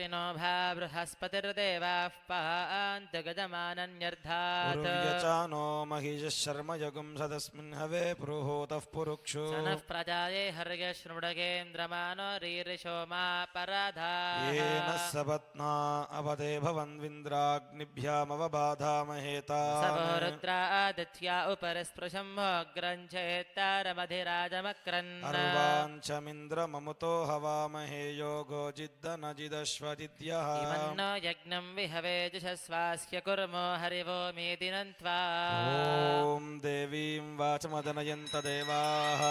अश्विनो भा बृहस्पतिर्देवाः पान्तु गजमानन्यर्धात् उरुव्यचानो महिषः शर्म यगुं सदस्मिन् हवे पुरुहूतः पुरुक्षु सनः प्रजाये हर्यश्रुडगेन्द्रमानो रीरिषो मा पराधाः येन सपत्ना अवदे भवन्विन्द्राग्निभ्यामवबाधामहेता सवो रुद्रा आदित्या उपरिस्पृशं मोग्रञ्चेत्तारमधिराजमक्रन् अर्वाञ्चमिन्द्रममुतो हवामहे योगो जिद्दनजिदश्वजिद्यः इमन्नो यज्ञं विहवे जुषस्वास्य कुर्मो हरिवो मेदिनन्त्वा ॐ देवीं वाचमदनयन्त देवाः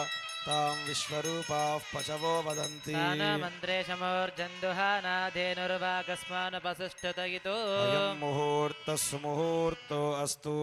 तां विश्वरूपाः पशवो वदन्ति सानमन्त्रेशमोर्जन्दुहानाधेनुर्वाकस्मानुपसुष्टुतयितो अयं मुहूर्तः सुमुहूर्तो अस्तु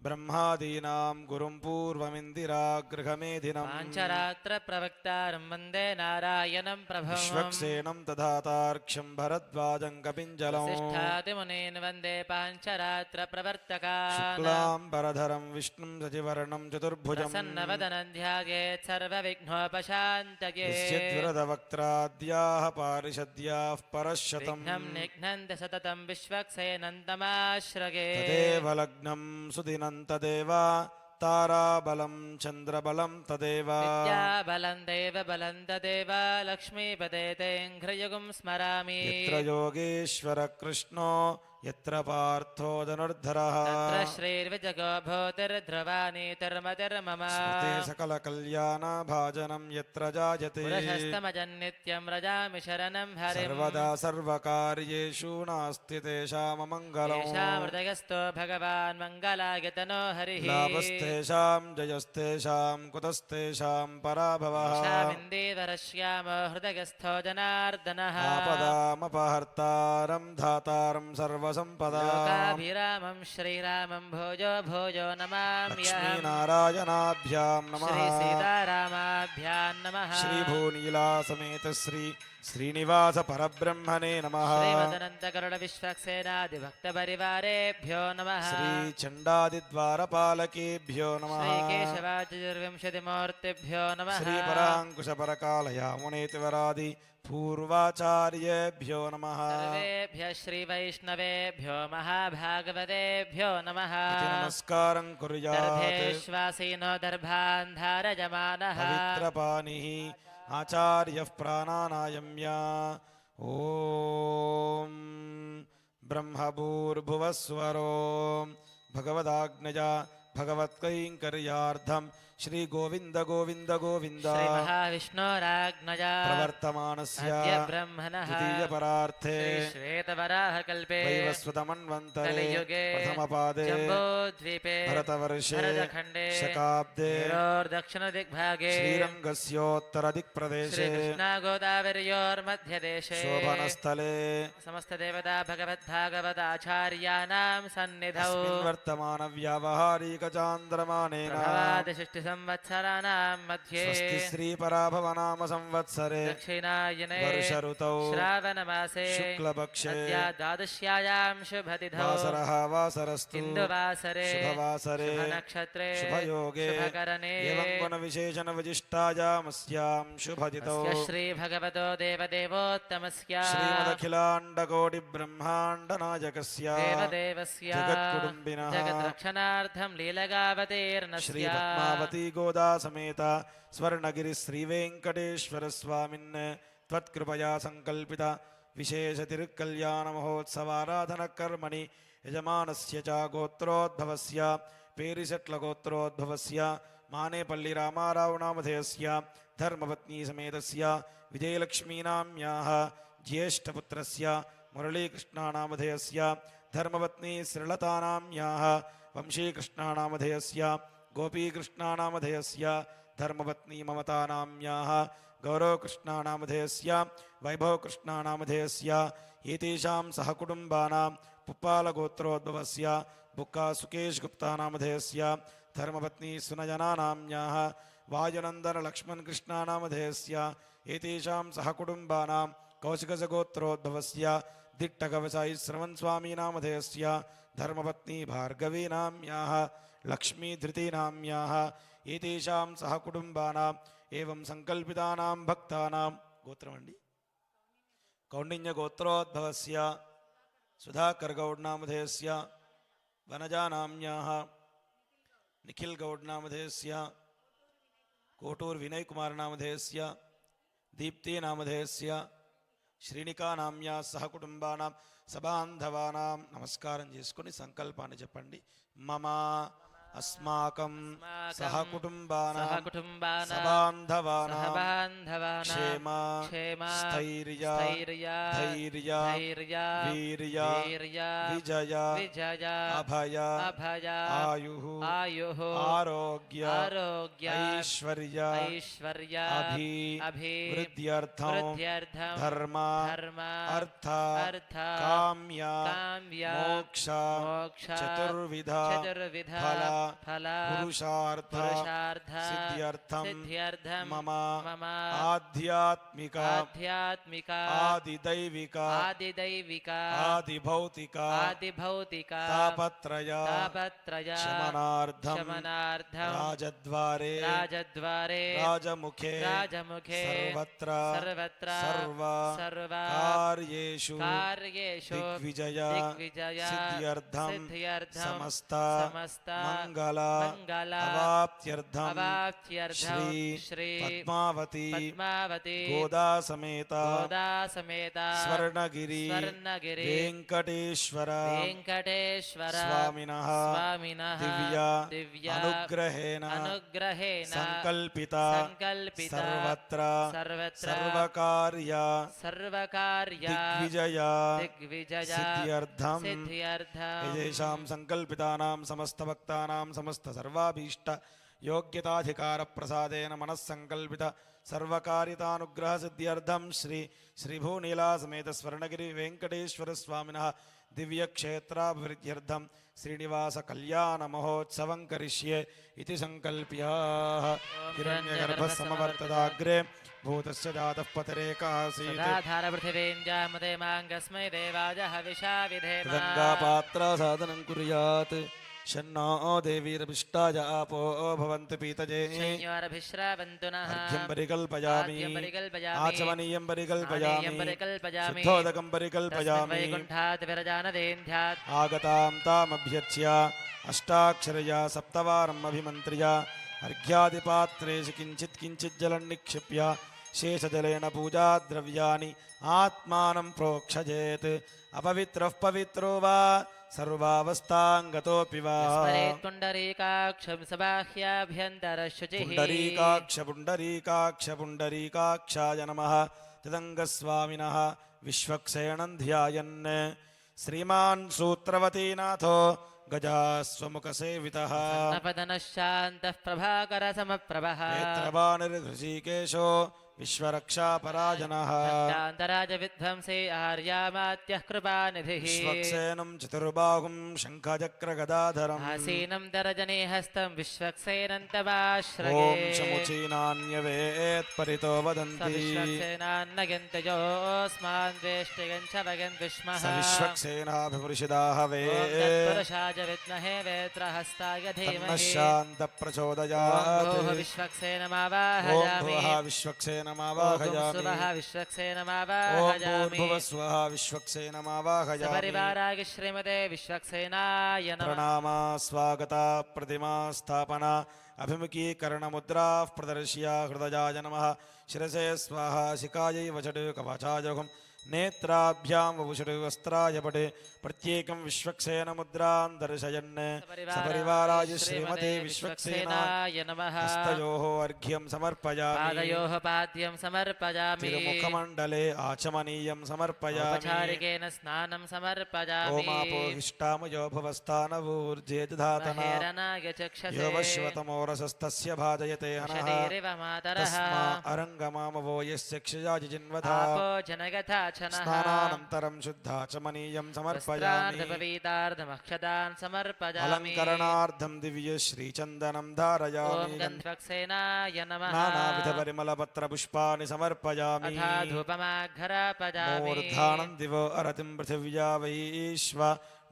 ब्रह्मादीनां गुरुं पूर्वमिन्दिरागृहमेधिनम् पाञ्चरात्र प्रवक्तारं वन्दे नारायणं प्रभुं विश्वक्सेनं तदातार्क्ष्यं भरद्वाजं कपिञ्जलम् वसिष्ठादिमुनीन् वन्दे पाञ्चरात्र प्रवर्तकान् शुक्लाम्बरधरं विष्णुं सचिवर्णं चतुर्भुजं प्रसन्नवदनं ध्यायेत् सर्वविघ्नोपशान्तये यस्यद्वरदवक्त्राद्याः पारिषद्याः परश्शतं विघ्नं निघ्नन्ति सततं विश्वक्सेनन्तमाश्रये तदेव लग्नं सुदिनं तदेव ताराबलं चन्द्रबलं तदेव विद्याबलं देवबलं तदेव लक्ष्मीपदे तेऽङ्घ्रयुगं स्मरामि यत्र योगेश्वर कृष्णो यत्र पार्थो धनुर्धरः तत्र श्रीर्विजगो भूतिर्ध्रुवानीतिर्मतिर्मम स्मृते सकलकल्याणभाजनं यत्र जायते पुरुषस्तमजन्नित्यं व्रजामि शरणं हरिं सर्वदा सर्वकार्येषु नास्ति तेषाममङ्गलम् येषामृदयस्तो भगवान् मङ्गलायतनो हरिः लाभस्तेषां जयस्तेषां कुतस्तेषां पराभवः येषामिन्दीवरश्यामो हृदयस्थो जनार्दनः आपदामपहर्तारं धातारं सर्वसम्पदाम् लोकाभिरामं श्रीरामं भोजो भोजो नमाम्यहम् लक्ष्मीनारायणाभ्यां नमः श्रीसीतारामाभ्यां नमः श्रीभूनीलासमेत श्रीनिवास परब्रह्मणे नमः श्रीमदनन्तगरुडविश्वक्सेनादिभक्तपरिवारेभ्यो नमः श्रीचण्डादिद्वारपालकेभ्यो नमः श्रीकेशवाचतुर्विंशतिमूर्तिभ्यो नमः श्रीपराङ्कुशपरकालयामुनेतिवरादि पूर्वाचार्येभ्यो नमः सर्वेभ्यः श्रीवैष्णवेभ्यो महाभागवतेभ्यो नमः नमस्कारं कुर्यात् दर्भेश्वासीनो दर्भान् धारयमानः पवित्रपाणिः आचार्यः प्राणानायम्या ॐ ब्रह्मभूर्भुवस्वरो भगवदाज्ञया भगवत्कैङ्कर्यार्थं श्री गोविंद गोविंद गोविंद श्री महाविष्णोराज्ञया प्रवर्तमानस्य अद्य ब्रह्मणः द्वितीयपरार्थे श्वेतवराहकल्पे वैवस्वतमन्वन्तरे कलियुगे प्रथमपादे जम्बूद्वीपे भरतवर्षे भरतखण्डे शकाब्दे दक्षिणदिग्भागे श्रीरङ्गस्योत्तरदिक्प्रदेशे श्रीकृष्णागोदावर्योर्मध्यदेशे शोभनस्थले समस्तदेवता भगवद्भागवताचार्याणां सन्निधौ अस्मिन् वर्तमानव्यावहारिकचान्द्रमानेन संवत्सराणां मध्ये स्वस्ति श्रीपराभवनाम संवत्सरे दक्षिणायने वर्षऋतौ श्रावणमासे शुक्लपक्षे अद्य द्वादश्यायां शुभतिथौ वासरः वासरस्तु इन्दुवासरे शुभवासरे शुभनक्षत्रे शुभयोगे शुभकरणे एवं गुणविशेषणविशिष्टायामस्यां शुभजितौ अस्य श्रीभगवतो देवदेवोत्तमस्य श्रीमदखिलाण्डकोटिब्रह्माण्डनायकस्य देवदेवस्य जगत्कुटुम्बिनः जगद्रक्षणार्थं लीलगावतीर्णस्य श्रीपद्मावती गोदा समेत स्वर्णगिरि श्रीवेङ्कटेश्वर स्वामिन् त्वत्कृपया संकल्पित विशेष तिरुकल्याण महोत्सवाराधन कर्मणि यजमानस्य च गोत्रोद्भवस्य पेरिसेट्ल गोत्रोद्भवस्य मानेपल्ली रामाराव नामधेयस्य धर्मपत्नी समेतस्य विजयलक्ष्मीनाम्याः ज्येष्ठपुत्रस्य मुरलीकृष्णानामधेयस्य धर्मपत्नी श्रीलतानाम्याः वंशीकृष्णानामधेयस्य गोपीकृष्णानामधेयस्य धर्मपत्नी ममतानाम्याः गौरवकृष्णानामधेयस्य वैभवकृष्णानामधेयस्य एतेषां सहकुटुम्बानां पुप्पालगोत्रोद्भवस्य बुक्का सुकेश गुप्तानामधेयस्य धर्मपत्नी सुनयनानाम्याः वायुनन्दनलक्ष्मणकृष्णानामधेयस्य एतेषां सहकुटुम्बानां कौशिकजगोत्रोद्भवस्य दिट्टकवसायि श्रवणस्वामीनामधेयस्य धर्मपत्नी भार्गवीनाम्याः लक्ष्मीधृतीनाम्याः एतेषां सहकुटुम्बानाम् एवं संकल्पितानां भक्तानां गोत्रमण्डि कौण्डिन्यगोत्रोद्भवस्य सुधाकरगौड्नामधेयस्य वनजानाम्न्याः निखिलगौड्नामधेयस्य कोटूर्विनयकुमारनामधेयस्य दीप्तिनामधेयस्य श्रीनिकानाम्या सहकुटुंबानां सबान्धवानां नमस्कारं చేసుకొని సంకల్పాన్ని చెప్పండి. మమ अस्माकं सहकुटुंबानां सबान्धवानां क्षेम स्थैर्य धैर्य वीर्य विजय अभय आयुः आरोग्य ऐश्वर्य अभिवृद्ध्यर्थं धर्म अर्थ काम्य मोक्ष चतुर्विध फल पुरुषार्थ सिद्ध्यर्थं मम आध्यात्मिक आदिदैविक आदिभौतिक तापत्रय शमनार्थं राजद्वारे राजमुखे सर्वत्र सर्वकार्येषु दिग्विजय सिद्ध्यर्थं समस्त मंगल अवाप्त्यर्थं श्री पद्मावती गोदा समेत स्वर्णगिरि वेंकटेश्वर स्वामिनः दिव्य अनुग्रहेण संकल्पिता सर्वत्र सर्वकार्य दिग्विजय सिद्ध्यर्थं एतेषां संकल्पितानां समस्तभक्तानां समस्त सर्वाभीष्ट योग्यताधिकार प्रसादेन मनस्संकल्पित सर्वकार्यतानुग्रह सिद्ध्यर्थं श्री श्रीभूनीला समेत स्वर्णगिरि वेंकटेश्वर स्वामिनः दिव्य क्षेत्राभिवृद्ध्यर्थं श्रीनिवास कल्याण महोत्सवं करिष्ये इति संकल्प्य हिरण्यगर्भसमवर्तदाग्रे भूतस्य जातः पतरेकासीत् धार पृथिवीञ्जामते माङ्गस्मै देवाय हविषा विधेम गङ्गापात्र साधनं कुर्यात् शन्नो देवीरभिष्टाय आपो भवन्तु पीतजे संयोरभिश्रावन्तु नः अर्घ्यं परिकल्पयामि आचमनीयं परिकल्पयामि शुद्धोदकं परिकल्पयामि वैकुण्ठात् विरजानदेन्ध्यात् आगतां तामभ्यर्च्य अष्टाक्षरया सप्तवारम् अभिमन्त्र्य अर्घ्यादिपात्रेषु किञ्चित् जलं निक्षिप्य शेषजलेन पूजाद्रव्याणि आत्मानं प्रोक्षजेत् अपवित्रः पवित्रो वा सर्वावस्थांगतोऽपि वा पुण्डरीकाक्षं सबाह्याभ्यन्तरशुचिः पुण्डरीकाक्षाय नमः तदङ्गस्वामिनः विश्वक्सेनं ध्यायन् श्रीमान् सूत्रवतीनाथो गजास्वमुखसेवितः नपदनश्शान्तः प्रभाकरसमप्रभः नेत्रवानिर्हृषीकेशो विश्वरक्षापराजनः शान्तराजविध्वंसे आर्यामात्यः कृपानिधिः विश्वक्सेनं चतुर्बाहुं शङ्खचक्रगदाधरम् आसीनं दरजने हस्तं विश्वक्सेनं तमाश्रये ॐ शमुचीनान्यवेत् परितो वदन्ति विश्वक्सेनान्नगन्तयोऽस्मान् द्वेष्टिगं च वगन् विष्मः स विश्वक्सेनाभिवृषिदाहवे तत्पुरुषाय विद्महे वेत्रहस्ताय तन्नः धीमहि शान्तप्रचोदयात् ॐ विश्वक्सेनमावाहयामि ॐ विश्वक्सेनमावाहयामि ॐ भूर्भुवः स्वः विश्वक्सेनमावाहयामि सपरिवाराय श्रीमते विश्वक्सेनाय नमः प्रणामा स्वागता प्रतिमा स्थापना अभिमुखीकरणमुद्राः प्रदर्श्य हृदयाय नमः शिरसे स्वाहा शिखायै वचटे कवचाय नेत्राभ्यां वपुषटे वस्त्राय पटे प्रत्येकं विश्वक्सेनमुद्रां दर्शयन् सपरिवाराय श्रीमते विश्वक्सेनाय नमः हस्तयोः अर्घ्यं समर्पयामि पादयोः पाद्यं समर्पयामि तिरुमुखमण्डले आचमनीयं समर्पयामि औपचारिकेन स्नानं समर्पयामि ओमापोहिष्टामयो भवस्तानवूर्जे दधातना हेरनाय चक्षसे योवश्वतमोरसस्तस्य भाजयते हनः शरीरिव मातरः तस्मा अरङ्गमामवो यस्य क्षयाजिन्वथा आपो जनगथा छनः स्नानानन्तरं शुद्धाचमनीयं समर्पयामि वस्त्रार्धमक्षतान् समर्पयामि अलङ्करणार्थं दिव्यश्रीचन्दनं ॐ धारयामि गन्धवक्सेनाय नमः नानाविधपरिमलपत्रपुष्पाणि समर्पयामि अथा धूपमाघ्रापयामि मूर्धानं दिवो अरतिं पृथिव्या वैश्व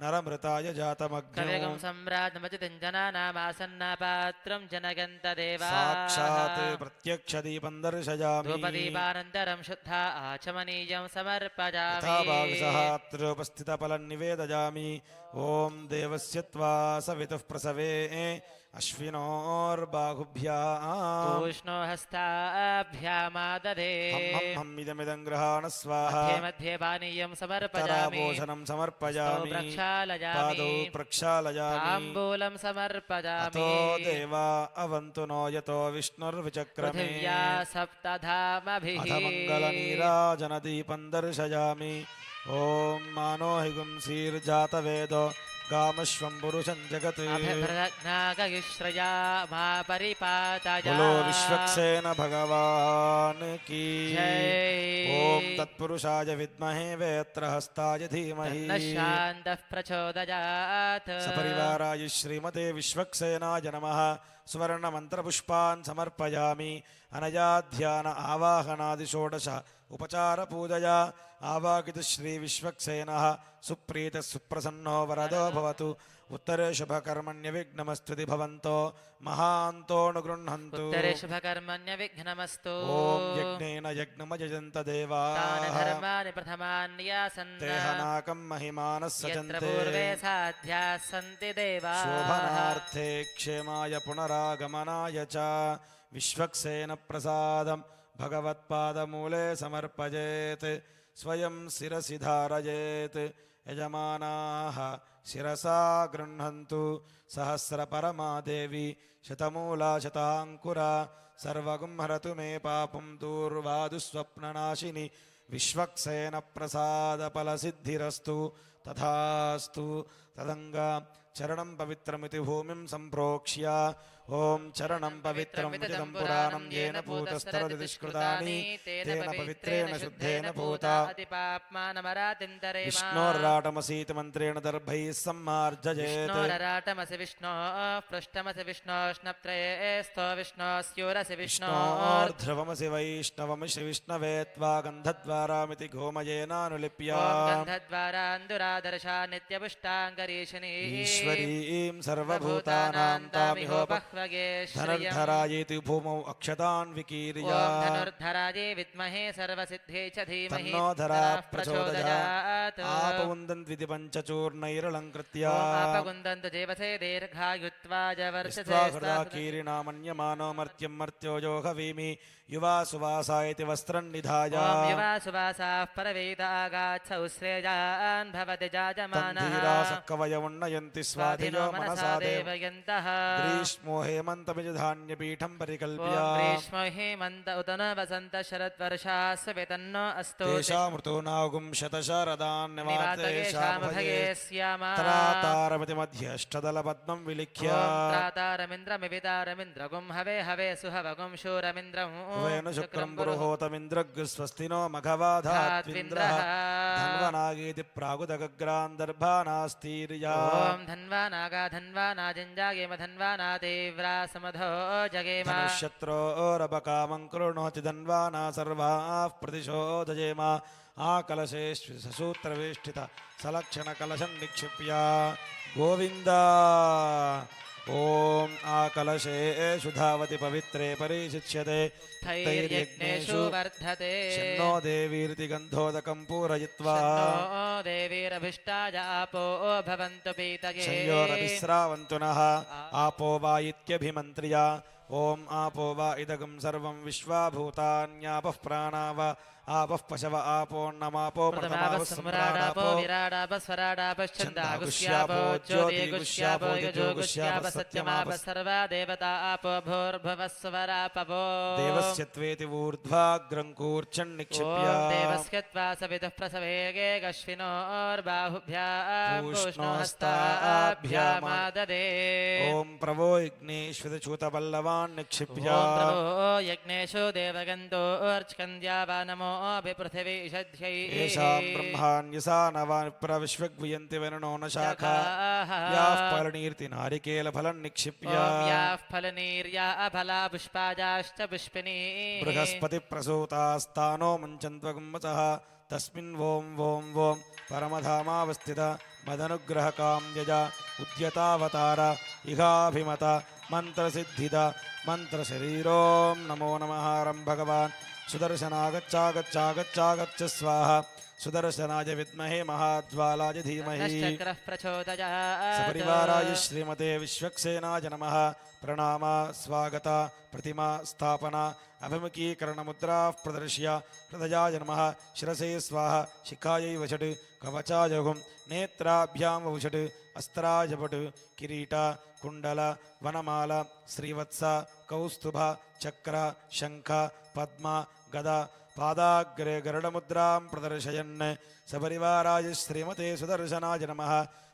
नरमृताय जातमग्निं कविगुं सम्राट्मजितं जनानामासन्नापात्रं जनगन्तदेवा साक्षात् प्रत्यक्षदीपं दर्शयामि धूपदीपानन्तरं शुद्धा आचमनीयं यथा समर्पयामि वागसहात्रोपस्थितफलं निवेदयामि ॐ देवस्य त्वा सवितुः प्रसवे अश्विनोर्बाहुभ्याम् पूष्णो हस्ताभ्यामादधे हं इदमिदं गृहाण स्वाहा मध्ये मध्ये पानीयं समर्पयामि तरापोषणं समर्पयामि पादौ प्रक्षालयामि प्रक्षालयामि ताम्बूलं अतो समर्पयामि देवा अवन्तु नो यतो विष्णुर्विचक्रमे पृथिव्या सप्तधामभिः अथ मङ्गलनीराजनदीपं दर्शयामि ॐ मानो हि गुंसीर्जातवेदो गामश्वं पुरुषं जगत् अभिभ्रग्नागयुश्रया मा परिपातया बोलो विश्वक्सेन भगवान् की जय। ॐ तत्पुरुषाय विद्महे वेत्रहस्ताय धीमहि शान्तः प्रचोदयात् सपरिवाराय श्रीमते विश्वक्सेनाय नमः सुवर्णमन्त्रपुष्पान् समर्पयामि अनया ध्यान आवाहनादिषोडश उपचारपूजया आवाकितु श्रीविश्वक्सेनः सुप्रीतः सुप्रसन्नो वरदो भवतु उत्तरे शुभकर्मण्यविघ्नमस्तुति भवन्तो महान्तोऽनुगृह्णन्तु उत्तरे शुभकर्मण्यविघ्नमस्तु ॐ यज्ञेन यज्ञमयजन्त देवाः तानि धर्माणि प्रथमान्यासन् तेहनाकं महिमानः यत्र सजन्ते पूर्वे साध्याः सन्ति देवाः शोभनार्थे क्षेमाय पुनरागमनाय च विश्वक्सेन प्रसादं भगवत्पादमूले समर्पयेत् स्वयं शिरसि धारयेत् यजमानाः शिरसा गृह्णन्तु सहस्रपरमा देवी शतमूला शताङ्कुरा सर्वगुं हरतु मे पापं दूर्वादुस्वप्ननाशिनि विश्वक्सेन प्रसादफलसिद्धिरस्तु तथास्तु तदङ्गा चरणं पवित्रमिति भूमिं सम्प्रोक्ष्य ॐ चरणं पवित्रमिदं पुराणं येन पूतस्तरति दुष्कृतानि तेन पवित्रेण शुद्धेन पूता विष्णोर्राटमसीति मन्त्रेण दर्भैः सम्मार्जयेत् विष्णोरराटमसि विष्णो पृष्ठमसि विष्णोष्णत्रये स्तो विष्णोस्यूरसि विष्णो विष्णोर्ध्रुवमसि वैष्णवमसि विष्णवे त्वा गन्धद्वारामिति गोमयेनानुलिप्य गन्धद्वारान्दुरादर्शा नित्यपुष्टाङ्गरीशिनी ईश्वरीं सर्वभूतानां तामिहोपह्वगे श्रियम् धनुर्धरायेति भूमौ अक्षतान् विकीर्य ॐ धनुर्धरायै विद्महे सर्वसिद्धे च धीमहि तन्नो धरा तन्नः प्रचोदयात् आपवुन्दन्त्विति पञ्चचूर्णैरलङ्कृत्य आपगुन्दन्तु देवसे दीर्घायुत्वाय वर्षसे स्वाहृदा कीरिणा मन्यमानो मर्त्यं मर्त्यो यो हवीमि युवा सुवासा इति वस्त्रं निधाय ॐ युवा सुवासाः परवेदागाच्छौ श्रेयान् भवति जायमानः तन्धीरासः कवय उन्नयन्ति स्वाधियो मनसा देव देवयन्तः ग्रीष्मो हेमन्तमिति धान्यपीठं परिकल्प्य ॐ ग्रीष्मो हेमन्त उत न वसन्त शरद्वर्षास्य वेतन्नो अस्तु तेषामृतूनागुं निवातयेषामभये स्यामा त्रातारमिति मध्यष्टदलपद्मं विलिख्य ॐ त्रातारमिन्द्रमिवितारमिन्द्रगुं हवे हवे सुहवगुं शूरमिन्द्रं वेनु शुक्रं पुरुहोतमिन्द्रग् स्वस्ति नो मघवाधात्विन्द्रः धन्वनागेति प्रागुदग्रान्दर्भानास्तीर्या ॐ धन्वा नागा धन्वा नाजिञ्जागेम धन्वा नादेव्रा समधो जगेम धनुष्यत्रोरबकामं कृणोति धन्वाना सर्वाः प्रतिशोधयेम आकलशे ससूत्रवेष्टित सलक्षणकलशं निक्षिप्य गोविन्द ॐ आकलशे शुधावति पवित्रे परिशिच्यते स्थैर्यज्ञेषु वर्धते शन्नो देवीर्ति गन्धोदकं पूरयित्वा शन्नो देवीरभिष्टाय आपो भवन्तु पीतये संयोरविस्रावन्तु नः आपो वा इत्यभिमन्त्र्या ॐ आपो वा इदगं सर्वं विश्वाभूतान्यापः प्राणा वा आपः पशव आपोऽन्नमापो प्रथमापः सम्राडापो विराडापः स्वराडापश्चन्दागुष्यापो ज्योतिगुष्यापो यजोगुष्यापः सत्यमापः सर्वा देवता आपो भूर्भुवः स्वरापवो देवस्य त्वेति ऊर्ध्वाग्रं कूर्चन् निक्षिप्य ॐ देवस्य त्वा सवितुः प्रसवेगे गश्विनोर्बाहुभ्याम् पूष्णोहस्ताभ्यामाददे ॐ प्रवो यज्ञेश्वरच्युतपल्लवान् निक्षिप्य ॐ प्रभो यज्ञेषु देवगन्धोर्चकन्द्या वा नमो पृथिवी येषां ब्रह्माण्यसानवान् वियन्ति वरुणो न शाखा याः फलनीर्ति नारिकेलफलं निक्षिप्य याः फलनीर्या अफला पुष्पाजाश्च पुष्पिनी बृहस्पतिप्रसूतास्तानो मुञ्चन्त्वगुम्मसः तस्मिन् वों वों वों परमधामावस्थित मदनुग्रहकां यज उद्यतावतार इहाभिमत मन्त्रसिद्धिद मन्त्रशरीरों नमो नमः रं भगवान् सुदर्शनागच्चागच्चागच्चागच्छ स्वाहा सुदर्शनाय विद्महे महाज्वालाय धीमहि तन्नश्चक्रः प्रचोदयात् सपरिवाराय श्रीमते विश्वक्सेनाय नमः प्रणाम स्वागत प्रतिमा स्थापना अभिमुखीकरणमुद्राः प्रदर्श्य हृदयाय नमः शिरसे स्वाहा शिखायै वषट् कवचाय हुं नेत्राभ्यां वषट् अस्त्राय पट् किरीट कुण्डल वनमाल श्रीवत्स कौस्तुभ चक्र शङ्ख पद्म गदा पादाग्रे गरुडमुद्रां प्रदर्शयन् सपरिवाराय श्रीमते सुदर्शनाय नमः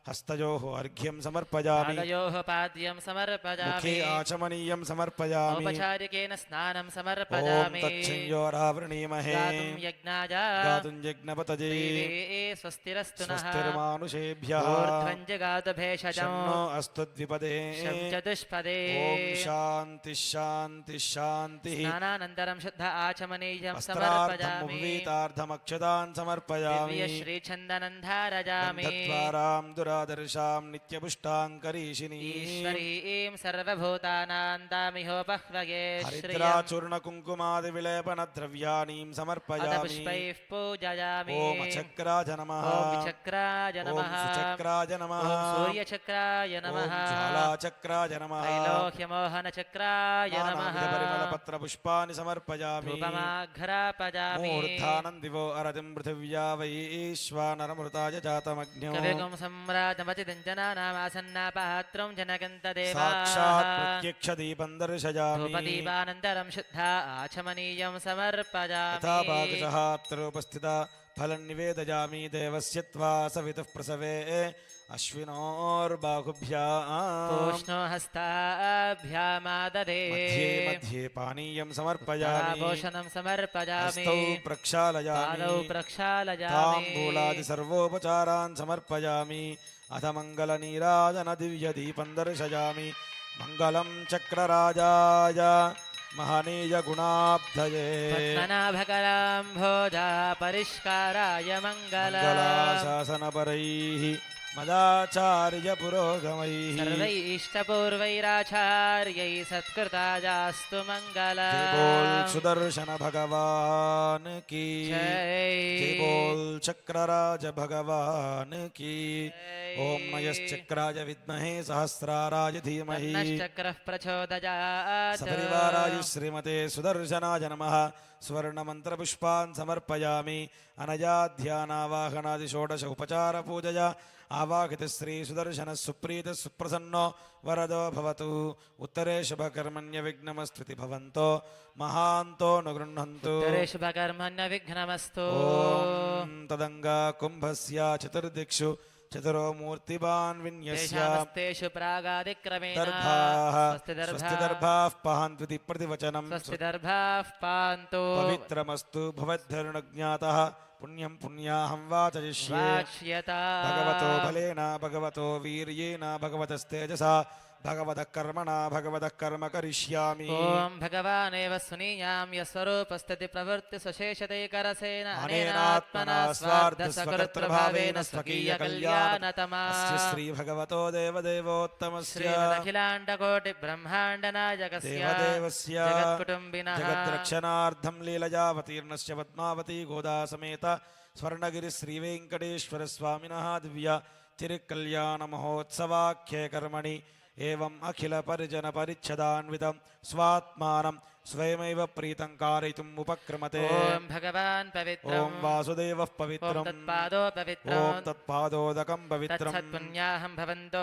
हस्तयोः अर्घ्यं समर्पयामि पादयोः पाद्यं समर्पयामि मुखे आचमनीयं समर्पयामि औपचारिकेन स्नानं ॐ समर्पयामि तच्छंयोरावृणीमहे गातुं यज्ञाय गातुं यज्ञपतये देवे स्वस्तिरस्तु नः स्वस्तिर्मानुषेभ्यः ऊर्ध्वं जगातु भेषजं शन्नो अस्तु द्विपदे शं चतुष्पदे ॐ शान्तिः शान्तिः शान्तिः स्नानानन्तरं शुद्ध आचमनीयं वस्त्रार्थं समर्पयामि मुखवीतार्थमक्षतान् समर्पयामि दिव्यश्रीछन्दनं धारयामि गन्धद्वारां दुरादर्शां नित्यपुष्टाङ्करीषिणी ईश्वरीं सर्वभूतानां तामिहोपह्वये श्रियं हरिद्राचूर्णकुङ्कुमादिविलेपनद्रव्याणीं समर्पयामि पुष्पैः पूजयामि ॐ चक्राय नमः ॐ विचक्राय ॐ नमः सुचक्राय नमः ॐ सूर्यचक्राय ॐ नमः ज्वालाचक्राय नमः त्रैलोक्यमोहनचक्राय नमः नानाविधपरिमलपत्रपुष्पाणि समर्पयामि धूपमाघ्रापयामि मूर्धानं दिवो अरतिं पृथिव्या वै ईश्वानरमृताय जातमग्न्यो कविगुं सम्राजमतिदञ्जनानामासन्नापात्रं जनकन्तदेवाः साक्षात् प्रत्यक्षदीपं दर्शयामि धूपदीपानन्तरं शुद्धा आचमनीयं समर्पयामि यथा पाकसहात्रोपस्थिता फलं निवेदयामि देवस्य त्वा सवितुः प्रसवे अश्विनोर्बाहुभ्याम् पूष्णो हस्ताभ्यामाददे मध्ये मध्ये पानीयं समर्पयामि भोषणं समर्पयामि हस्तौ प्रक्षालयामि पादौ प्रक्षालयामि ताम्बूलादि सर्वोपचारान् समर्पयामि अथ मङ्गलनीराजनदिव्यदीपं दर्शयामि मङ्गलं चक्रराजाय महनीयगुणाब्धये पद्मनाभकराम्भोजा परिष्काराय मङ्गलम् मङ्गलाशासनपरैः मदाचार्यपुरोगमैः सर्वैष्टपूर्वैराचार्यै सत्कृतायास्तु जय बोल मङ्गलम् सुदर्शन भगवान की जय जय बोल चक्रराज भगवान की ओम नयश्चक्राय विद्महे सहस्राराय धीमहि तन्नश्चक्रः प्रचोदयात् सपरिवाराय श्रीमते सुदर्शनाय नमः स्वर्णमन्त्रपुष्पान् समर्पयामि अनया ध्यानावाहनादि षोडश उपचार पूजया आवाहित श्री सुदर्शन सुप्रीत सुप्रसन्नो वरदो भवतु उत्तरे शुभकर्मण्य विघ्नमस्तुति भवन्तो महान्तो नुगृह्णन्तु उत्तरे शुभकर्मण्य विघ्नमस्तु ॐ तदङ्गा कुम्भस्य चतुर्दिक्षु चतुरो मूर्तिवान् विन्यस्य तेषामस्तेषु प्रागादिक्रमेण दर्भाः स्वस्ति स्वस्ति दर्भाः पहान्त्विति प्रतिवचनं स्वस्ति दर्भाः पान्तु पवित्रमस्तु भवद्धर्णज्ञातः पुण्यं पुण्याहं वाचयिष्ये वाच्यता भगवतो बलेन भगवतो वीर्येण भगवतस्तेजसा भगवतः कर्मणा भगवतः कर्म करिष्यामि ॐ भगवानेव सुनीयां यस्वरूपस्थिति प्रवृत्ति स्वशेषतैकरसेन अनेनात्मना स्वार्थस्वकर्तृभावेन स्वकीयकल्याणतमा अस्य श्रीभगवतो देवदेवोत्तमस्य श्रीमदखिलाण्डकोटिब्रह्माण्डनायकस्य देवदेवस्य जगत्कुटुम्बिनः जगद्रक्षणार्थं लीलयावतीर्णस्य पद्मावती गोदा समेत स्वर्णगिरि श्रीवेङ्कटेश्वरस्वामिनः दिव्य तिरुकल्याणमहोत्सवाख्ये कर्मणि एवम् अखिलपरिजनपरिच्छदान्वितं स्वात्मानं स्वयमेव प्रीतं कारयितुम् उपक्रमते ॐ भगवान् पवित्रम् ॐ वासुदेवः ॐ पवित्रम् तत्पादो ॐ पवित्रम् तत्पादोदकं पवित्रम् तत्सत्पुण्याहं भवन्तो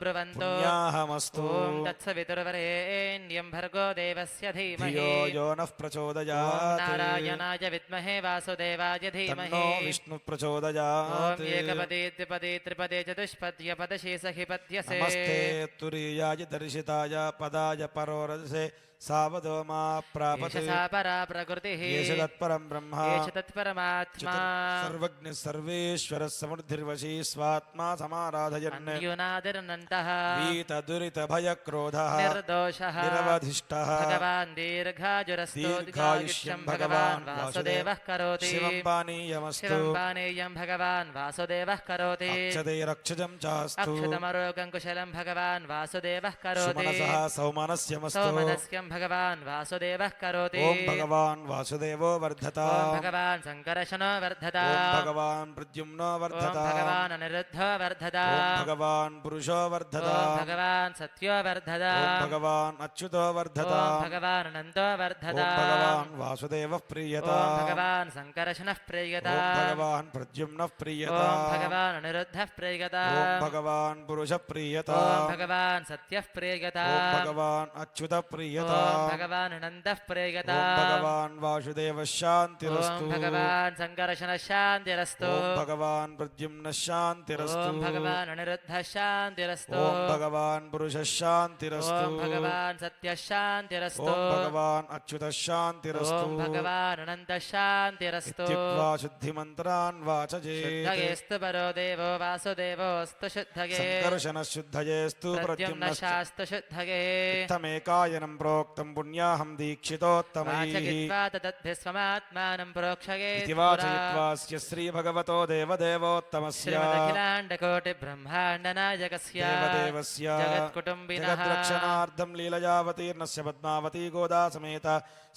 ब्रुवन्तो पुण्याहमस्तु ॐ तत्सवितुर्वरेण्यं भर्गो देवस्य धीमहि धियो यो नः ॐ प्रचोदयात् नारायणाय विद्महे वासुदेवाय धीमहि तन्नो विष्णुः प्रचोदयात् ॐ एकपदे द्विपदे त्रिपदे चतुष्पद्य पदशेषहि पद्यसे नमस्ते तुरीयाय दर्शिताय पदाय परोरसे सावधो मा प्रापत् एष सा परा प्रकृतिः येष तत्परं ब्रह्म एष तत्परमात्मा सर्वज्ञः सर्वेश्वरः समुद्धिर्वशी स्वात्मा समाराधयन् अन्योनादिरनन्तः वीतदुरितभयक्रोधः निर्दोषः निरवधिष्ठः भगवान् दीर्घाजुरस्तु दीर्घायुष्यं भगवान् वासुदेवः करोति शिवं पानीयमस्तु शिवं पानीयं भगवान् वासुदेवः करोति अक्षते रक्षजं चास्तु अक्षतमरोगं कुशलं भगवान् वासुदेवः करोति सुमनसः सौमनस्यमस्तु सौमनस्यं भगवान् वासुदेवः करोति ॐ भगवान् वासुदेवो वर्धता ॐ भगवान् सङ्कर्षणो वर्धता ॐ भगवान् प्रद्युम्नो ॐ वर्धता भगवान् अनिरुद्धो वर्धता ॐ भगवान् पुरुषो वर्धता ॐ भगवान् सत्यो वर्धता ॐ भगवान् अच्युतो वर्धता ॐ भगवान् अनन्तो ॐ वर्धता भगवान् वासुदेवः प्रीयता ॐ भगवान् सङ्कर्षणः प्रीयता ॐ भगवान् प्रद्युम्नः प्रीयता ॐ भगवान् अनिरुद्धः प्रीयता ॐ भगवान् पुरुषः प्रीयता ॐ भगवान् सत्यः प्रीयता ॐ भगवान् अच्युतः प्रीयता ॐ भगवान् अनन्तः प्रीयता ॐ भगवान् वासुदेवः शान्तिरस्तु ॐ भगवान् सङ्कर्षणः शान्तिरस्तु ॐ भगवान् प्रद्युम्नः शान्तिरस्तु ॐ भगवान् अनिरुद्धः शान्तिरस्तु ॐ भगवान् पुरुषः शान्तिरस्तु ॐ भगवान् सत्यः शान्तिरस्तु ॐ भगवान् अच्युतः शान्तिरस्तु ॐ भगवान् अनन्तः शान्तिरस्तु इत्युक्त्वा शुद्धिमन्त्रान् वाचजेत् शुद्धगेस्तु परो देवो वासुदेवोऽस्तु शुद्धगे सङ्कर्षणः शुद्धयेस्तु प्रद्युम्नश्च प्रद्युम्नशास्तु शुद्धगे इत्थमेकायनं प्रोक्तं पुण्याहं दीक्षितोत्तमैः वाचयित्वा तदद्भिस्वमात्मानं प्रोक्षगे इति वाचयित्वास्य श्रीभगवतो देवदेवोत्तमस्य अखिलाण्डकोटिब्रह्माण्डनायकस्य देवदेवस्य जगत्कुटुम्बिनः जगद्रक्षणार्थं लीलयावतीर्णस्य पद्मावती गोदा समेत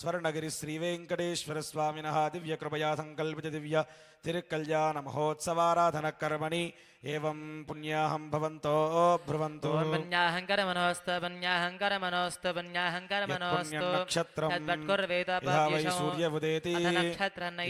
स्वर्णगिरि श्रीवेङ्कटेश्वरस्वामिनः दिव्यकृपया सङ्कल्पित दिव्य तिरुकल्याणमहोत्सवाराधनकर्मणि एवं पुण्याहं भवन्तो ब्रुवन्तु पुण्याहङ्करमनोस्तु पुण्याहङ्करमनोस्तु पुण्याहङ्करमनोस्तु नक्षत्रं तद्वत्कुर्वेद यथा वै सूर्यमुदेति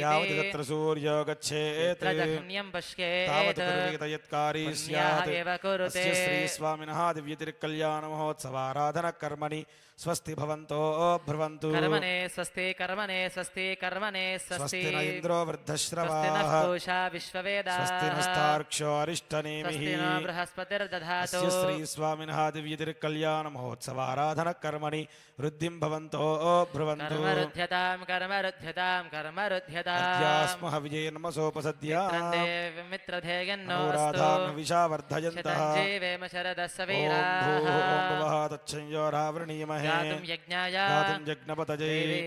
यावत् तत्र सूर्यो गच्छेत् जघन्यं पश्येत् तावत् कुर्वेत यत्कारी स्यात् एव कुरुते अस्य श्रीस्वामिनः दिव्यतिरुकल्याणमहोत्सवाराधनकर्मणि स्वस्ति भवन्तो ब्रुवन्तु कर्मणे स्वस्ति कर्मणे स्वस्ति कर्मणे स्वस्ति स्वस्ति न इन्द्रो स्वस्ति वृद्धश्रवाः नः पूषा विश्ववेदाः स्वस्ति नस्तार्क्ष्यो अरिष्टनेमिः स्वस्ति नो बृहस्पतिर्दधातु अस्य श्रीस्वामिनः दिव्यतिरुकल्याणमहोत्सवाराधनकर्मणि वृद्धिं भवन्तो ब्रुवन्तु कर्मरुध्यतां कर्मरुध्यतां कर्मरुध्यताम् अद्यास्म हविजे नमसोपसद्या मित्रधेयन्नोऽस्तु अनुराधान् विशावर्धयन्तः शतञ्जीवेम शरदस्य ॐ वीराः भूः ॐ भुवः तच्छंयोरावृणीमहे गातुं यज्ञाय गातुं यज्ञपतये देवी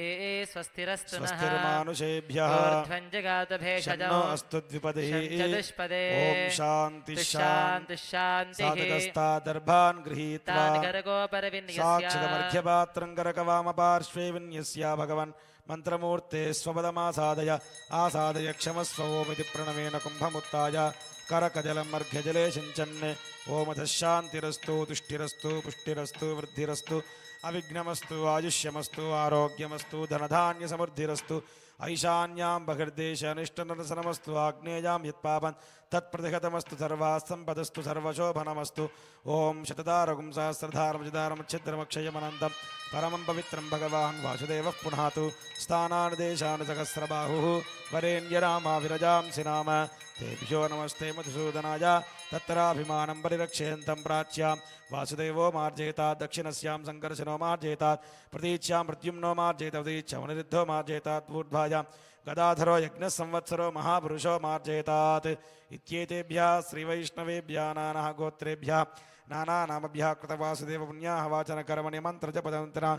स्वस्तिरस्तु नः स्वस्तिर्मानुषेभ्यः ऊर्ध्वं जगातु भेषजौ शन्नो अस्तु द्विपदिः चतुष्पदे ॐ शान्ति शान्ति शान्तिः साधकस्तादर्भान् गृहीत्वा ताद्गर्गोपरविन्यस्य साक्षितमर्घ्यपात्रं करकवामपार्श्वे विन्यस्या भगवन् मन्त्रमूर्ते स्वपदमासादय आसादय क्षमस्व ओमिति प्रणवेन कुम्भमुत्ताय करकजलम् अर्घ्यजले सिञ्चन् ओमथ शान्तिरस्तु तुष्टिरस्तु पुष्टिरस्तु वृद्धिरस्तु अविघ्नमस्तु आयुष्यमस्तु आरोग्यमस्तु धनधान्यसमृद्धिरस्तु ऐशान्यां बहिर्देश अनिष्टनरसनमस्तु आग्नेयां यत्पापन् तत्प्रतिहतमस्तु सर्वास्सम्पदस्तु सर्वशोभनमस्तु ॐ शतधारगुं सहस्रधारमचिदारमच्छिद्रमक्षयमनन्तं परमं पवित्रं भगवान् वासुदेवः पुनातु स्थानान् देशान् सहस्रबाहुः वरेण्यरामाविरजांसि नाम तेभ्यो नमस्ते मधुसूदनाय तत्राभिमानं परिरक्षयन्तं प्राच्यां वासुदेवो मार्जयेतात् दक्षिणस्यां सङ्कर्षणो मार्जयेतात् प्रतीच्यां प्रद्युम्नो मार्जयेत प्रतीच्यामनिरुद्धो मार्जयेतात् ऊर्ध्वायां गदाधरो यज्ञः संवत्सरो महापुरुषो मार्जयेतात् इत्येतेभ्यः श्रीवैष्णवेभ्यः नानाः गोत्रेभ्यः नानानामभ्यः कृतवासुदेवपुण्याः वाचनकर्मणि मन्त्रजपदन्तना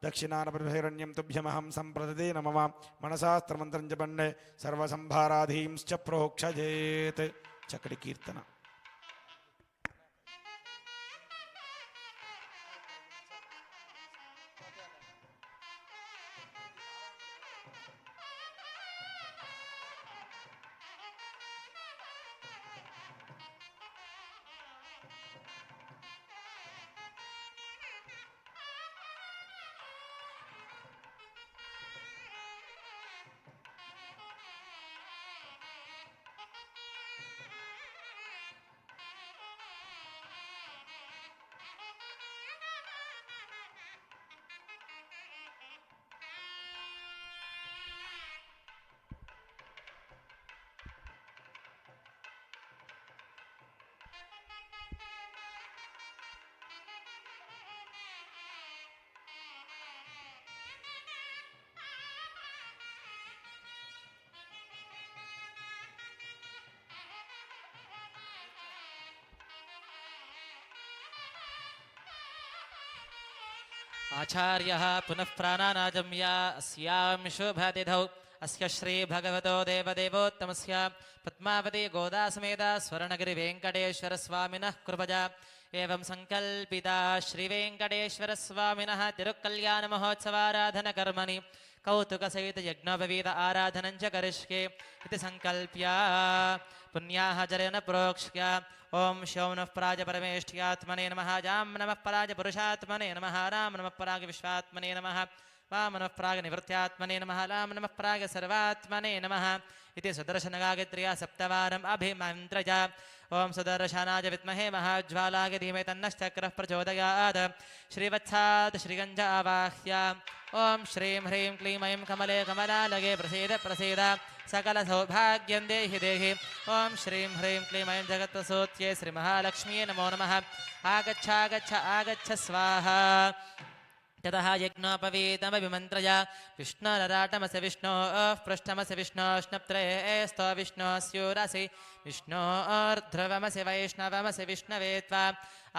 दक्षिणानपरिहिरण्यं तुभ्यमहं सम्प्रददे न मम मनसास्त्रमन्त्रं जपन्ने सर्वसंभाराधींश्च प्रोक्षजेत् चकडी कीर्तन आचार्यः पुनः प्राणानागम्य अस्यां शुभतिथौ अस्य श्रीभगवतो देवदेवोत्तमस्य पद्मावती गोदासमेत स्वर्णगिरिवेङ्कटेश्वरस्वामिनः कृपया एवं सङ्कल्पिता श्रीवेङ्कटेश्वरस्वामिनः तिरुकल्याणमहोत्सवाराधनकर्मणि कौतुकसहितयज्ञोपवीत आराधनं च करिष्ये इति सङ्कल्प्य पुण्याः जरेण प्रोक्ष्य ओम शोम नमः पराज परमेष्ठ्यात्मने नमः जाम नमः पराज पुरुषात्मने नमः राम नमः पराग विश्वात्मने नमः वाम नमः पराग निवृत्त्यात्मने नमः लाम नमः पराग सर्वात्मने नमः इति सुदर्शनगायत्र्या सप्तवारम् अभिमन्त्रय ओम सुदर्शनाय विद्महे महाज्वालाय धीमहि तन्नश्चक्रः प्रचोदयात् श्रीवत्सात् श्रीगञ्ज आवाह्य ओम श्रीं ह्रीं क्लीं ऐं कमले कमलालये प्रसीद प्रसीद सकल सौभाग्यं देहि देहि ओम श्रीं ह्रीं क्लीं ऐं जगत्प्रसूत्यै श्रीमहालक्ष्म्यै नमो नमः आगच्छ आगच्छ आगच्छ स्वाहा ततः यज्ञोपवीतमभिमन्त्रय विष्णोरराटमसि विष्णोः पृष्ठमसि विष्णोष्णप्त्रयेस्तो विष्णोस्यूरसि विष्णोर्ध्रुवमसि वैष्णवमसि विष्णवे त्वा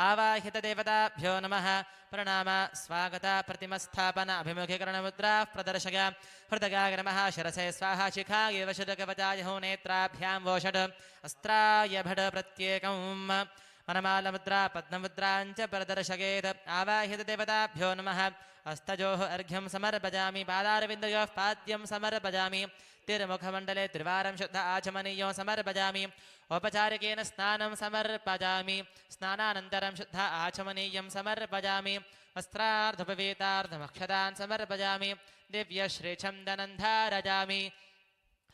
आवाहितदेवताभ्यो नमः प्रणाम स्वागत प्रतिमस्थापन अभिमुखीकरणमुद्राः प्रदर्शय हृदयाय नमः शिरसे स्वाहा शिखाय वषट्कवचाय नेत्राभ्यां वोषट् अस्त्राय भट प्रत्येकम् वनमालमुद्रा पद्ममुद्राञ्च प्रदर्शयेत् आवाहितदेवताभ्यो नमः हस्तयोः अर्घ्यं समर्पयामि पादारविन्दयोः पाद्यं समर्पयामि तिरुमुखमण्डले त्रिवारं शुद्ध आचमनीयो समर्पयामि औपचारिकेन स्नानं समर्पयामि स्नानानन्तरं शुद्ध आचमनीयं समर्पयामि वस्त्रार्धोपवीतार्धमक्षतान् समर्पयामि दिव्यश्रीचन्दनं धारयामि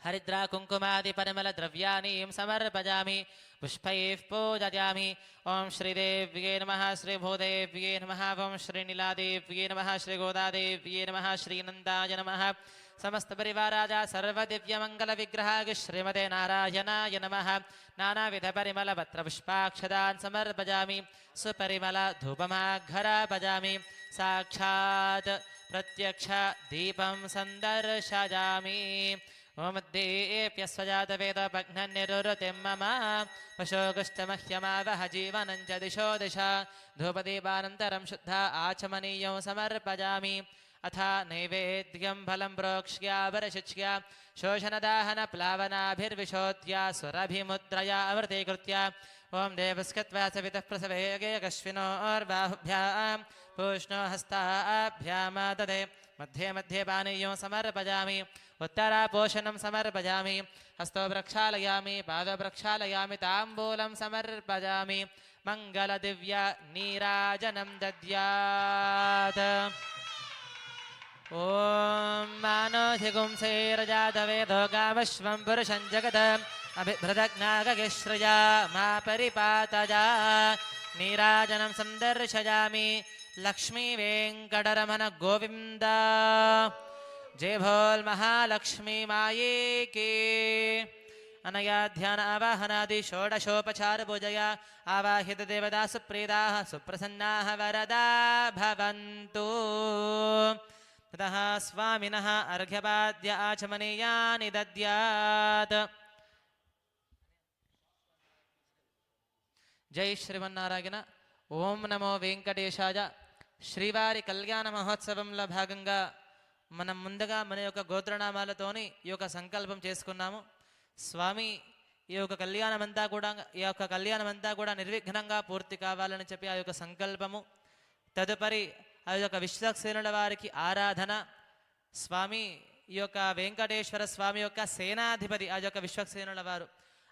हरिद्रा कुङ्कुमादि परिमलद्रव्याणि समर्पयामि पुष्पैः पूजयामि ओम श्रीदेव्यै नमः श्रीभूदेव्यै नमः ओम श्रीनीलादेव्यै नमः श्रीगोदादेव्यै नमः श्रीनन्दाय नमः समस्तपरिवाराय सर्वदिव्यमङ्गलविग्रहाय श्रीमते नारायणाय नमः नानाविधपरिमलपत्रपुष्पाक्षतान् समर्पयामि सुपरिमलधूपमाघ्रापयामि साक्षात् प्रत्यक्ष दीपं सन्दर्शयामि ओमद्देप्यस्वजातवेदपघ्ननिरुतिं मम पशोगश्चमह्यमावह जीवनं च दिशो दिशा धूपदीपानन्तरं शुद्धा आचमनीयं समर्पयामि अथ नैवेद्यं फलं प्रोक्ष्यावरशिच्य शोषणदाहनप्लावनाभिर्विशोद्या सुरभिमुद्रया अवृतीकृत्य ओं देवस्कत्वा सवितः प्रसवेगकश्विनोर्बाहुभ्यां पूष्णो हस्ताभ्यां ददे मध्ये मध्ये पानीयं समर्पयामि उत्तरापोषणं समर्पयामि हस्तो प्रक्षालयामि पादो प्रक्षालयामि ताम्बूलं समर्पयामि मङ्गलदिव्य नीराजनं दद्यात् ॐ मानोधिगुंसेरजातवेदो गामश्वं पुरुषं जगत् अभिभृतज्ञागगिश्रया मा परिपातया नीराजनं सन्दर्शयामि लक्ष्मीवेङ्कटरमण गोविन्द जय भोल महालक्ष्मी माये के अनया ध्यान आवाहनादि षोडशोपचार पूजया आवाहित देवता सुप्रीताः सुप्रसन्नाः वरदा भवन्तु ततः स्वामिनः अर्घ्यपाद्य आचमनीयानि दद्यात् जय श्रीमन्नारायण ओम नमो वेंकटेशाय శ్రీవారి కళ్యాణ మహోత్సవంలో భాగంగా మనం ముందుగా మన యొక్క గోత్రనామాలతోని ఈ యొక్క సంకల్పం చేసుకున్నాము. స్వామి ఈ యొక్క కళ్యాణమంతా కూడా నిర్విఘ్నంగా పూర్తి కావాలని చెప్పి ఆ యొక్క సంకల్పము. తదుపరి ఆ యొక్క విశ్వక్సేనుల వారికి ఆరాధన. స్వామి ఈ యొక్క వెంకటేశ్వర స్వామి యొక్క సేనాధిపతి ఆ యొక్క విశ్వక్సేనుల వారు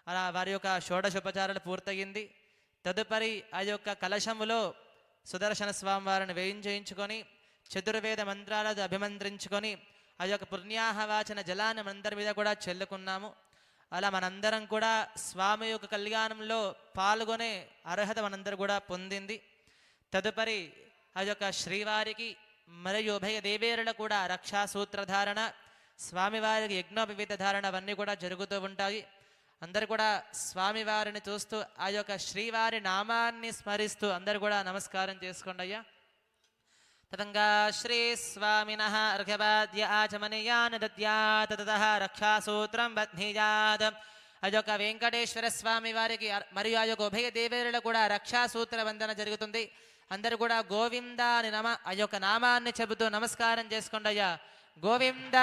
అలా వారి యొక్క షోడశోపచారాలు పూర్తయింది. తదుపరి ఆ యొక్క కలశములో సుదర్శన స్వామి వారిని వేయించేయించుకొని చతుర్వేద మంత్రాలతో అభిమంత్రించుకొని ఆ యొక్క పుణ్యాహవాచన జలాన్ని మనందరి మీద కూడా చెల్లుకున్నాము. అలా మనందరం కూడా స్వామి యొక్క కళ్యాణంలో పాల్గొనే అర్హత మనందరూ కూడా పొందింది. తదుపరి ఆ యొక్క శ్రీవారికి మరియు ఉభయ దేవేరులకు కూడా రక్షాసూత్రధారణ, స్వామివారికి యజ్ఞోపవీత ధారణ అవన్నీ కూడా జరుగుతూ ఉంటాయి. అందరు కూడా స్వామివారిని చూస్తూ ఆ యొక్క శ్రీవారి నామాన్ని స్మరిస్తూ అందరు కూడా నమస్కారం చేసుకోండి అయ్యా. తతంగా శ్రీ స్వామినః అర్ఘ్యపాద్య ఆచమనీయాన్ దద్యాత్ తతః రక్షాసూత్రం బధ్నీయాత్. ఆ యొక్క వెంకటేశ్వర స్వామి వారికి మరియు ఆ యొక్క ఉభయ దేవేరులకు కూడా రక్షాసూత్ర వందన జరుగుతుంది. అందరు కూడా గోవింద అని ఆ యొక్క నామాన్ని చెబుతూ నమస్కారం చేసుకోండి అయ్యా. గోవింద.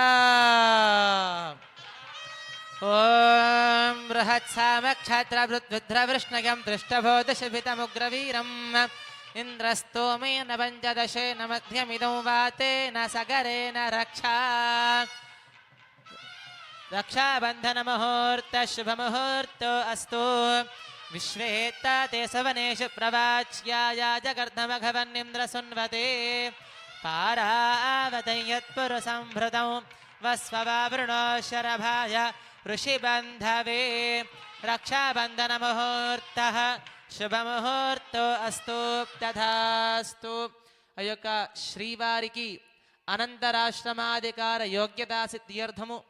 ఓం బృహత్సామక్షత్రవృద్రుద్రవృష్ణయం దృష్టబోధశిభితముగ్రవీరం ఇంద్రస్తోమేన పంచదశేన మధ్యమిదం వాతేన సగరేణ రక్షా. రక్షాబంధన ముహూర్త శుభముహూర్తో అస్తు. విశ్వేత్తే సవనేషు ప్రవాచ్యాయ జగర్ధమఘవన్నింద్ర సున్వతే పారావతయత్పురుసంభృతం వస్వవృణో శరభాయ ఋషిబంధవే. రక్షాబంధన ముహూర్త శుభముహూర్తో అస్తు. తథాస్తు. ఆ యొక్క శ్రీవారికి అనంతరాశ్రమాధికార యోగ్యతా సిద్ధ్యర్థము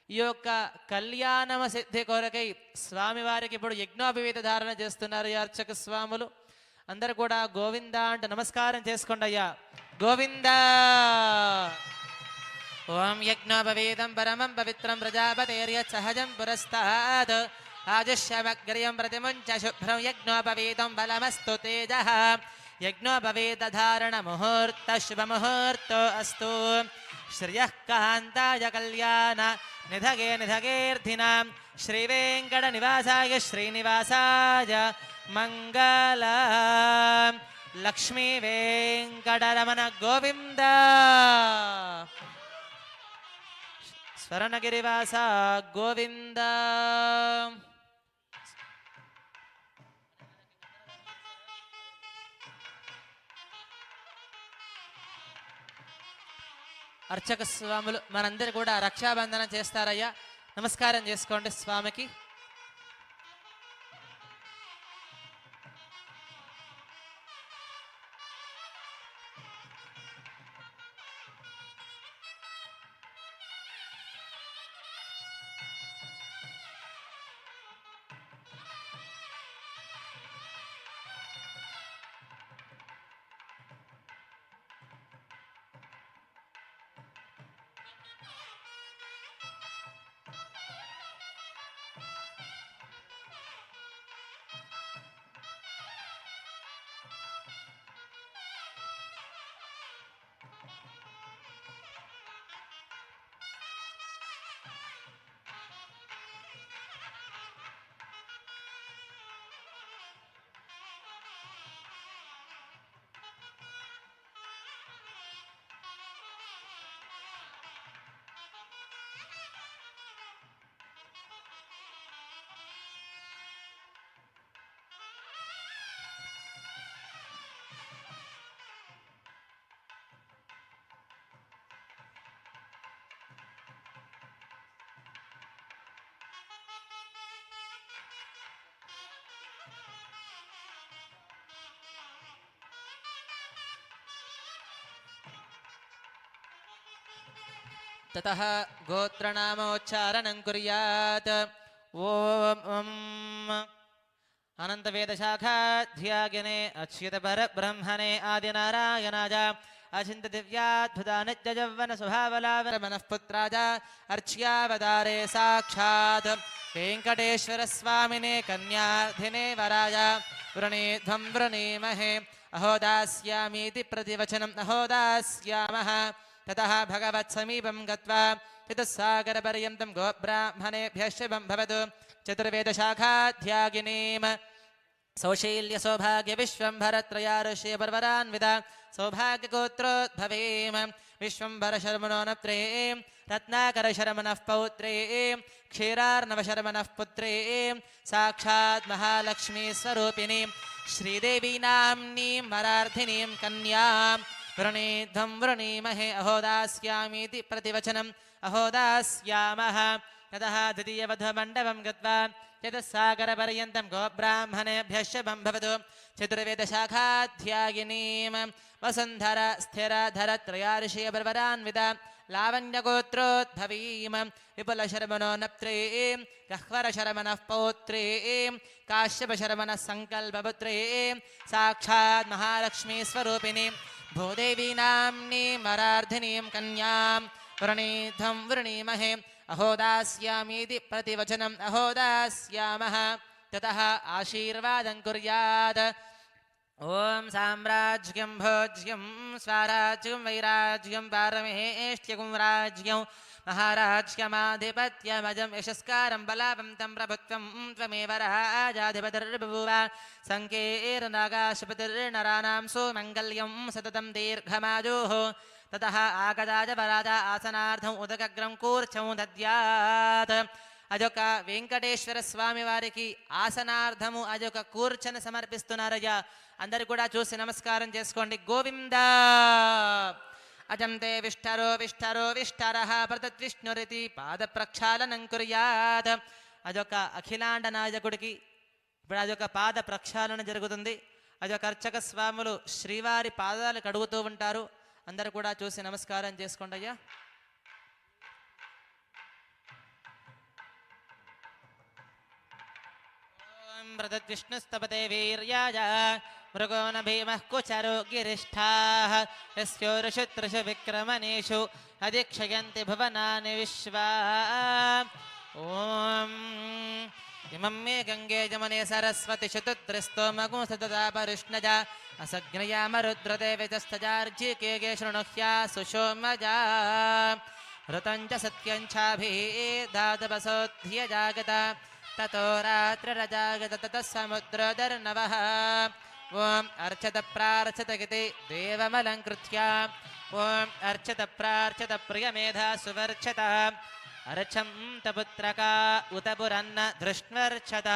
ఈ యొక్క కళ్యాణమ సిద్ధి కొరకై స్వామివారికి ఇప్పుడు యజ్ఞోపవీత ధారణ చేస్తున్నారు ఈ అర్చక స్వాములు. అందరు కూడా గోవింద అంటూ నమస్కారం చేసుకోండి అయ్యా. గోవింద. ఓం యజ్ఞోపవీతం పరమం పవిత్రం ప్రజాపతేర్యత్ సహజం పురస్తాద్ ఆజుష్యమగ్ర్యం ప్రతిముంచ శుభ్రం యజ్ఞోపవీతం బలమస్తు తేజః. యజ్ఞోపవీత ధారణ ముహూర్త శుభముహూర్తో అస్తు. శ్రియః కాంతాయ కళ్యాణ నిధగే నిధగేర్థినాం శ్రీవేంకట నివాసాయ శ్రీనివాసాయ మంగళం. లక్ష్మీ వెంకటరమణ గోవింద. స్వర్ణగిరివాస గోవింద. అర్చక స్వాములు మనందరూ కూడా రక్షాబంధనం చేస్తారయ్యా. నమస్కారం చేసుకోండి స్వామికి. ततः गोत्रनामोच्चारणं कुर्यात्। ओम अनन्तवेदशाखाध्यागिने अच्युतपरब्रह्मणे आदिनारायणाय अचिन्त्य दिव्याद्भुतानित्ययौवनस्वभावलावनमनः पुत्राय अर्च्यावतारे साक्षात् वेङ्कटेश्वरस्वामिने कन्याधिने वराय वृणीध्वं वृणीमहे अहो दास्यामीति प्रतिवचनम् अहो दास्यामः। ततः भगवत्समीपं गत्वा चतुस्सागरपर्यन्तं गोब्राह्मणेभ्यः शुभं भवतु। चतुर्वेदशाखाध्यागिनीं सौशील्यसौभाग्यविश्वम्भरत्रयाऋष्यपर्वरान्विता सौभाग्यगोत्रोद्भवीं विश्वम्भरशर्मणोऽनप्त्रीं रत्नाकरशर्मणः पौत्रीं क्षीरार्णवशर्मणः पुत्रीं साक्षात् महालक्ष्मीस्वरूपिणीं श्रीदेवी नाम्नीं वरार्धिनीं कन्यां वृणीध्वं वृणीमहे अहो दास्यामीति प्रतिवचनम् अहो दास्यामः। ततः द्वितीयवधमण्डपं गत्वा चतुस्सागरपर्यन्तं गोब्राह्मणेभ्यः शुभं भवतु। चतुर्वेदशाखाध्यायिनीं वसुन्धरा स्थिरधरत्रयाऋषयपर्वरान्विता लावण्यगोत्रोद्भवीं विपुलशर्मणोऽनप्त्रीं गह्वरशर्मणः पौत्रीं काश्यपशर्मणः सङ्कल्पपुत्रीं साक्षात् महालक्ष्मीस्वरूपिणीं भूदेवी नाम्नीं वरार्धिनीं कन्यां वृणीध्वं वृणीमहे अहो दास्यामीति प्रतिवचनम् अहो दास्यामः। ततः आशीर्वादं कुर्यात्। ఓం సామ్రాజ్యం భోజ్యం స్వరాజ్యం వైరాజ్యం పారమేష్ట్యగుం రాజ్యం మహారాజ్యమాధిపత్యమజం యశస్కారం బలవంతం ప్రభుత్వం త్వమేవ రాజాధిపతిర్బభూవ సంకీర్ణాకాశపతిర్నరాణాం సుమంగళ్యం సతతం దీర్ఘమాజోః తతః ఆగదాజ వరాజ ఆసనార్థం ఉదకగ్రం కూర్చం దద్యాత్. అదొక వెంకటేశ్వర స్వామి వారికి ఆసనార్థము అదొక కూర్చను సమర్పిస్తున్నారయ్యా. అందరు కూడా చూసి నమస్కారం చేసుకోండి. గోవింద అజంతే విష్టరో విష్టరో విష్టరః ప్రతద్విష్ణురితి పాద ప్రక్షాళనం కుర్యాత్. అదొక అఖిలాండ నాయకుడికి ఇప్పుడు అదొక పాద ప్రక్షాళన జరుగుతుంది. అదొక అర్చక స్వాములు శ్రీవారి పాదాలు కడుగుతూ ఉంటారు. అందరు కూడా చూసి నమస్కారం చేసుకోండి అయ్యా. ప్రతద్విష్ణుస్తపతే వీర్యాయ మృగో న భీమః కుచరో గిరిష్ఠాః యస్యోరుషుత్రిషు విక్రమణేషు అధిక్షయంతి భువనాని విశ్వా. ఓం ఇమం మే గంగే జమనే సరస్వతి శతుద్రిస్తోమగు సతతాపరుష్ణజ అసగ్నయామరుద్రదేవితస్తజార్జికేగే శృణుహ్యా సుషోమజా ఋతం చ సత్యం చాభిధాతపసోధ్యజాగత తతో రాత్రిరజాగత తతః సముద్రధర్నవః. ఓం అర్చత ప్రార్చత గితి దేవమలంకృత్య ఓం అర్చత ప్రార్చత ప్రియమేధా సువర్చత అర్చం తపుత్రక ఉత పురన్న ధృష్ణర్చత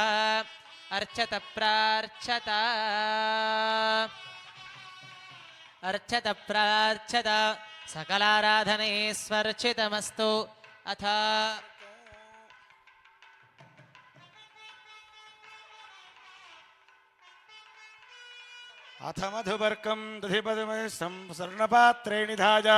అర్చత ప్రార్చత అర్చత ప్రార్చత సకలారాధనేశ్వర్చితమస్తు. అథ అథ మధుపర్కం దధిపదమే స్వర్ణపాత్రే నిధాయ